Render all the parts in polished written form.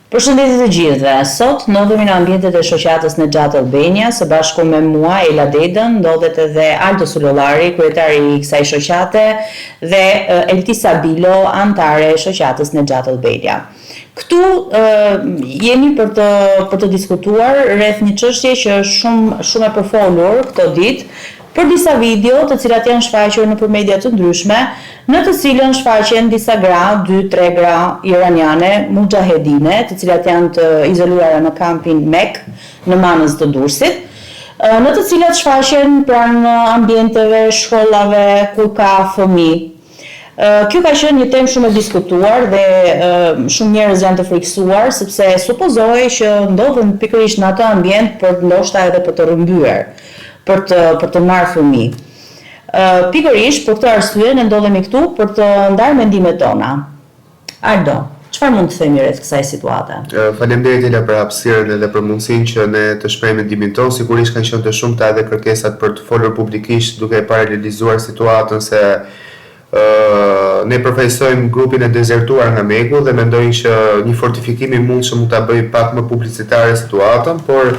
Përshëndetje të gjithëve. Sot ndodhemi në ambientet e shoqatës Nexhat Albania, së bashku me mua Ela Dedën, ndodhet edhe Aldo Sulollari, kryetari i kësaj shoqate, dhe Eltisa Bilo, antare e shoqatës Nexhat Albania. Këtu jemi për të diskutuar rreth një çështje që është shumë e përfolur këtë ditë, për disa video të cilat janë shfaqur nëpër media të ndryshme, në të cilën shfaqen disa gra, 2-3 gra iraniane, mujahedine, të cilat janë të izoluara në kampin Mek, në Manës të Durrësit, në të cilat shfaqen pranë ambienteve, shkollave, ku ka fëmijë. Kjo ka qenë një temë shumë e diskutuar dhe shumë njerëz janë të frikësuar, sepse supozohej që ndodhen pikërisht në atë ambient për ndoshta edhe për të rrëmbyer, për të marrë fëmijë. Pikërisht për këtë arsye ne ndodhemi këtu për të ndarë mendimet tona. Aldo, çfarë mund të themi rreth kësaj situate? Faleminderit Ela për hapësirën edhe për mundësinë që ne të shprehim mendimin tonë. Sigurisht kanë qenë të shumta edhe kërkesat për të folur publikisht duke paralelizuar situatën se ne përfaqësojmë grupin e dezertuar nga Meku dhe mendojnë që një fortifikim i mundshëm mund ta bëjë pak më publicitare situatën, por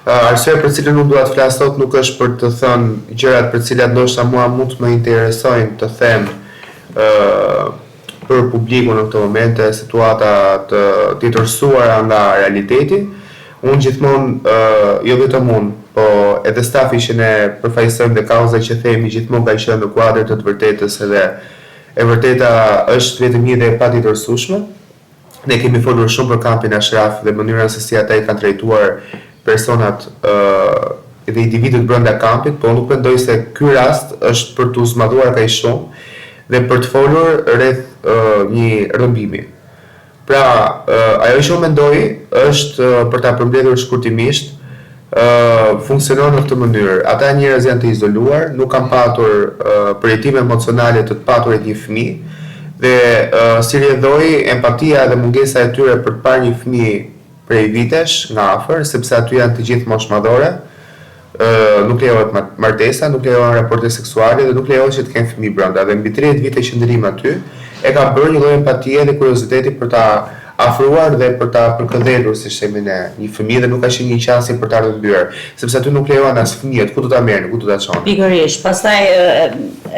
arsyeja për cilën unë dua të flas sot nuk është për të thënë gjërat për cilat ndoshta mua mund të më interesojnë të them për publikun në këtë momente, situata të ditërsuara nga realiteti. Unë gjithmonë, jo vetëm unë, po edhe stafi që ne përfaqësojmë dhe kauza që themi gjithmonë ka qenë në kuadër të vërtetës, edhe e vërteta është vetëm një dhe e paditërsueshme. Ne kemi folur shumë për kampin Ashraf dhe mënyrën se si ata i kanë trajtuar personat dhe individët brenda kampit, po nuk mendoj se ky rast është për të zmadhuar kaq shumë dhe për të folur rreth një rrëmbimi. Pra, ajo që unë mendoj është për ta përmbledhur shkurtimisht, funksionon në këtë mënyrë. Ata njerëz janë të izoluar, nuk kanë patur përjetime emocionale të paturit një fëmijë dhe si rrjedhoi empatia dhe mungesa e tyre për të parë një fëmijë prej vitesh nga afër, sepse aty janë të gjithë moshë madhore, nuk lejohet martesa, nuk lejohen raporte seksuale dhe nuk lejohet që të kenë fëmijë brenda. Dhe mbi 30 vite qëndrim aty, e ka bërë një lloj empatie dhe kurioziteti për ta afruar dhe për ta përkëdhelur, siç themi ne, një fëmijë dhe nuk ka qenë një qasje për ta rrëmbyer, sepse aty nuk lejohen as fëmijët, ku do ta merrni, ku do ta çonin. Pikërisht, pastaj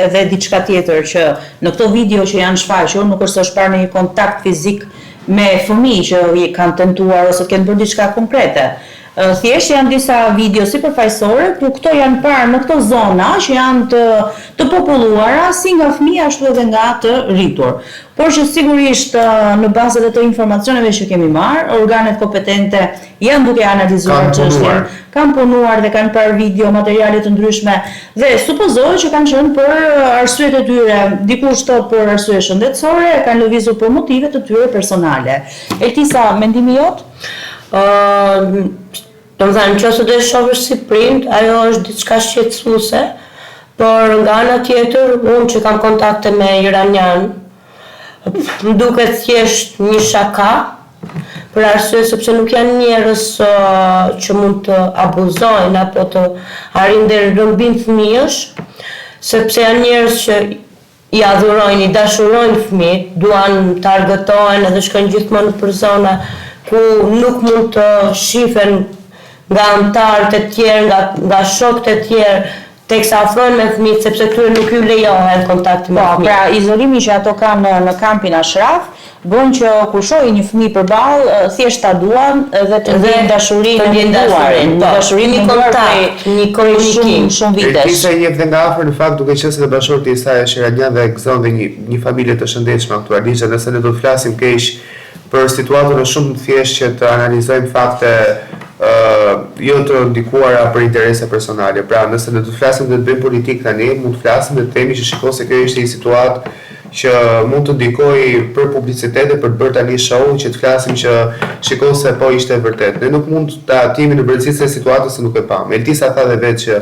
edhe diçka tjetër që në këto video që janë shfaqur nuk është parë në një kontakt fizik me fëmijë që i kanë tentuar ose kanë bërë diçka konkrete. Thjesht janë disa video si përfaqësore, ku këto janë parë në këto zona që janë të populluara si nga fëmijë ashtu edhe nga të rritur. Por që sigurisht në bazë të informacioneve që kemi marrë, organet kompetente janë duke analizuar çështjen, kanë punuar dhe kanë parë video, materiale të ndryshme dhe supozohet që kanë qenë për arsyet e tyre, dikush thot për arsye shëndetësore, kanë lëvizur për motive të tyre personale. Eltisa, mendimi jot? Domethënë, nëse do të shohësh si prind, ajo është diçka shqetësuese, por nga ana tjetër, unë që kam kontakte me iranian, më duket thjesht një shaka, për arsye sepse nuk janë njerëz që mund të abuzojnë apo të arrijnë deri rrëmbim fëmijësh, sepse janë njerëz që i adhurojnë, i dashurojnë fëmijët, duan të argëtohen edhe shkojnë gjithmonë për zona ku nuk mund të shifen nga antarët e tjerë, nga shokët e tjerë, teksa afrohen me fëmijët, sepse këtyre nuk ju lejohen kontakti me fëmijët. Pra, izolimi që ato kanë në kampin Ashraf, bën që kur shohin një fëmijë përballë, thjesht ta duan dhe të ndjen dashurinë e nduarin, dashurinë e kontakt, një komunikim shumë vitesh. Eltisa i jep dhe nga afër në fakt duke qenë se të bashkëshorti i saj është iranian dhe gëzon dhe një familje të shëndetshme aktualisht, nëse ne do të flasim keq për situatën është shumë thjesht që të analizojmë fakte jo të ndikuara për interese personale. Pra, nëse ne do të flasim dhe të bëjmë politikë tani, mund të flasim dhe të themi që shikoj se kjo ishte një situatë që mund të ndikojë për publicitet dhe për të bërë tani show që të flasim që shikoj se po ishte vërtet. Ne nuk mund ta atimi në brendësinë e situatës se nuk e pam. Eltisa tha dhe vetë që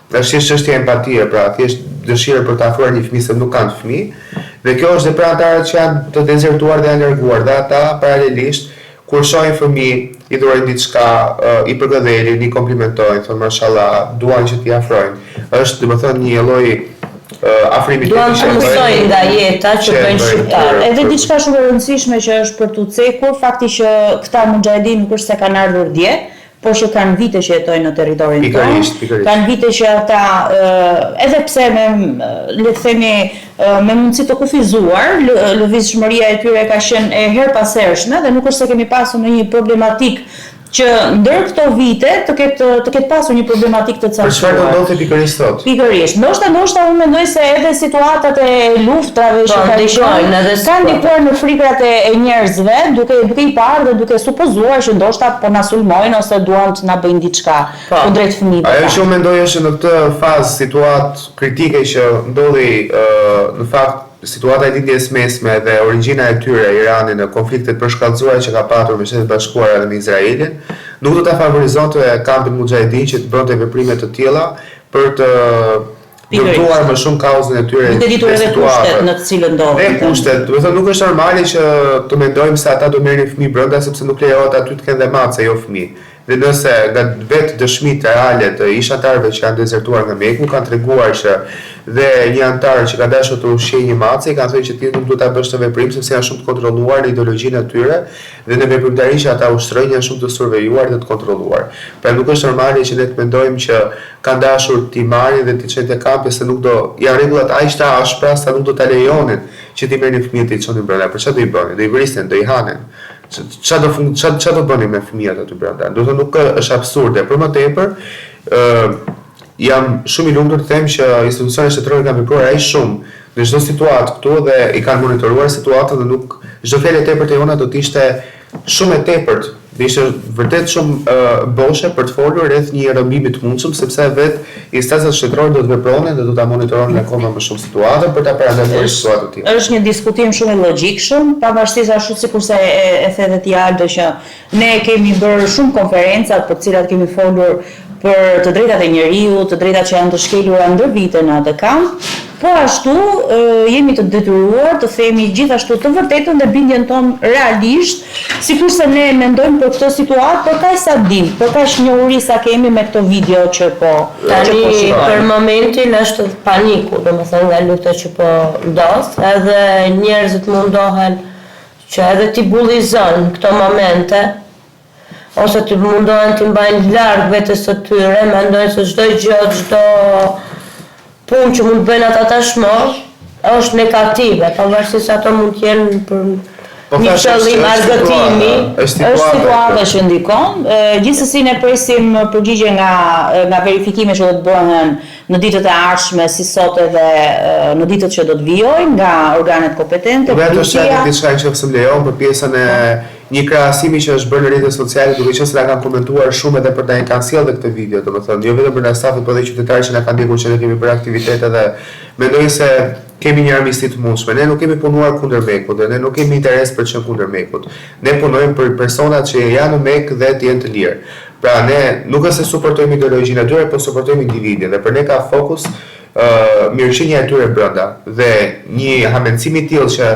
është thjesht çështje empatie, pra thjesht dëshirë për të afruar një fëmijë se nuk kanë fëmijë. Dhe kjo është dhe për antarët që janë të dezertuar dhe janë larguar, dhe ata paralelisht kur shohin fëmijë, i durojnë diçka, i përgëdhelin, i komplimentojnë, thonë mashallah, duan që t'i afrojnë. Është, domethënë, një lloj afrimi Duan të mësojnë nga jeta që bëjnë shqiptarë. Edhe diçka shumë e rëndësishme që është për t'u cekur, fakti që këta mujahedin nuk është se kanë ardhur dje, por që kanë vite që jetojnë në territorin tonë, kanë vite që ata, edhe pse le të themi me mundësi të kufizuar, lëvizshmëria e tyre ka qenë e her pas hershme dhe nuk është se kemi pasur në një problematik që ndër këto vite të ketë pasur një problematik të caktuar. Për çfarë do ndodhte pikërisht sot? Pikërisht. Ndoshta unë mendoj se edhe situatat e luftrave që kanë ndikuar në frikrat e njerëzve, duke I parë dhe duke supozuar që ndoshta po na sulmojnë ose duan të na bëjnë diçka kundrejt fëmijëve. Ajo që unë mendoj është në këtë fazë situatë kritike që ndodhi në fakt situata e lindjes mesme dhe origjina e tyre Irani në konfliktet përshkallëzuara që ka patur me Shtetet Bashkuara dhe me Izraelin, nuk do ta favorizonte kampin mujahedin që të bënte veprime të tilla për të dërtuar më shumë kauzën e tyre. Duke ditur edhe kushtet në të cilën ndodhen. Dhe kushtet, do të thonë nuk është normale që të mendojmë se ata do merrin fëmijë brenda sepse nuk lejohet aty të kenë dhe mace, jo fëmijë. Dhe nëse nga vetë dëshmitë reale të ishatarëve që janë dezertuar nga Meku kanë treguar që dhe një antar që ka dashur të ushqejë një mace kanë thënë që ti nuk duhet ta bësh të veprim sepse janë shumë të kontrolluar në ideologjinë e tyre dhe në veprimtarinë që ata ushtrojnë janë shumë të survejuar dhe të kontrolluar. Pra nuk është normale që ne të mendojmë që kanë dashur t'i marrin dhe t'i çojnë te kampi se nuk do janë rregullat aq të ashpra sa nuk do ta lejonin që t'i merrin fëmijët t'i çonin brenda. Për çfarë do I bënin? Do I vristen, do I hanin. Çfarë do bëni me fëmijët aty brenda? Do të thonë nuk është absurde, për më tepër jam shumë I lumtur të them që institucionet shtetërore kanë vepruar aq shumë në çdo situatë këtu dhe I kanë monitoruar situatën dhe nuk çdo fjalë tepër te jona do të ishte shumë e tepërt. Dhe ishte vërtet shumë boshe për të folur rreth një rrëmbimi të mundshëm sepse vetë instancat shtetërore do të vepronin dhe do ta monitoronin akoma më shumë situatën për ta parandaluar situata të tilla. Është një diskutim shumë I logjikshëm, pavarësisht ashtu sikurse e the edhe ti Aldo që ne kemi bërë shumë konferenca për të cilat kemi folur për të drejtat e njeriu, të drejtat që janë të shkelura ndër vite në atë kamp, po ashtu jemi të detyruar të themi gjithashtu të vërtetën dhe bindjen tonë realisht, sikurse ne mendojmë për këtë situatë, por kaq sa dim, por kaq njohuri sa kemi me këto video që po tani për momentin është paniku, domethënë nga lufta që po ndos, edhe njerëzit mundohen që edhe t'i bullizojnë këto momente ose të mundohen t'i mbajnë larg vetes së tyre, mendojnë se çdo gjë, çdo punë që mund bëjnë ata tashmë është negative, pavarësisht ato mund të jenë për një qëllim argëtimi, është situata që ndikon. Gjithsesi ne presim përgjigje nga verifikime që do të bëhen në ditët e ardhshme, si sot edhe në ditët që do të vijojnë nga organet kompetente. Vetë është diçka që më lejon për pjesën e një krahasimi që është bërë në rrjetet sociale, duke qenë se na kanë komentuar shumë edhe për ta kancelluar këtë video, domethënë jo vetëm për na stafit, por edhe qytetarët që na kanë ndjekur që ne kemi bërë aktivitete dhe mendoj se kemi një armiqësi të mundshme. Ne nuk kemi punuar kundër Mekut dhe ne nuk kemi interes për të qenë kundër Mekut. Ne punojmë për personat që janë në Mekë dhe të jenë të lirë. Pra ne nuk është se suportojmë ideologjinë e tyre, por suportojmë individin dhe për ne ka fokus mirëqenia e tyre brenda dhe një hamendësim I tillë që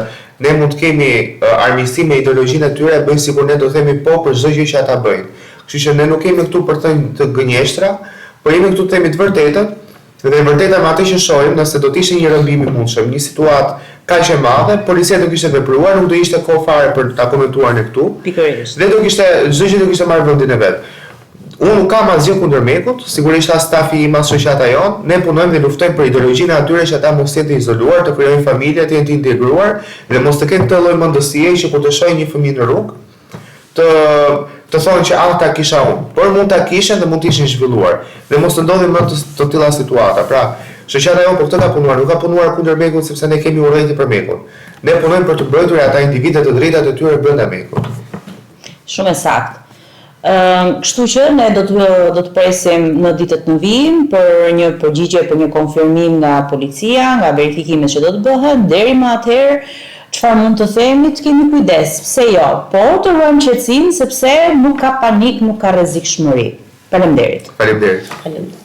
ne mund të kemi armiqësi me ideologjinë e tyre, bëjnë sikur ne do të themi po për çdo gjë që ata bëjnë. Kështu që ne nuk kemi këtu për të gënjeshtra, por jemi këtu të themi të vërtetën, dhe e vërteta me atë që shohim, nëse do të ishte një rrëmbim I mundshëm, një situatë kaq e madhe, policia do kishte vepruar, nuk do ishte kohë fare për ta komentuar ne këtu. Pikërisht. Dhe do kishte çdo gjë do kishte marrë vendin e vet. Unë nuk kam asgjë kundër Mekut, sigurisht as stafi I as shoqata jon, ne punojmë dhe luftojmë për ideologjinë e atyre që ata mos jenë të izoluar, të krijojnë familje, të jenë të integruar dhe mos të kenë këtë lloj mendësie që kur të shohin një fëmijë në rrugë, të thonë që ata kisha unë, por mund ta kishin dhe mund të ishin zhvilluar dhe mos të ndodhin më të tilla situata. Pra, shoqata jon për këtë ka punuar, nuk ka punuar kundër Mekut sepse ne kemi urrëti për Mekun. Ne punojmë për të mbrojtur ata individët të drejtat e tyre brenda Mekut. Shumë saktë. Kështu që ne do të presim në ditët në vijim për një përgjigje, për një konfirmim nga policia, nga verifikimet që do të bëhen, deri më atëherë çfarë mund të themi, të kemi kujdes, pse jo, por të ruajmë qetësinë sepse nuk ka panik, nuk ka rrezikshmëri. Faleminderit. Faleminderit.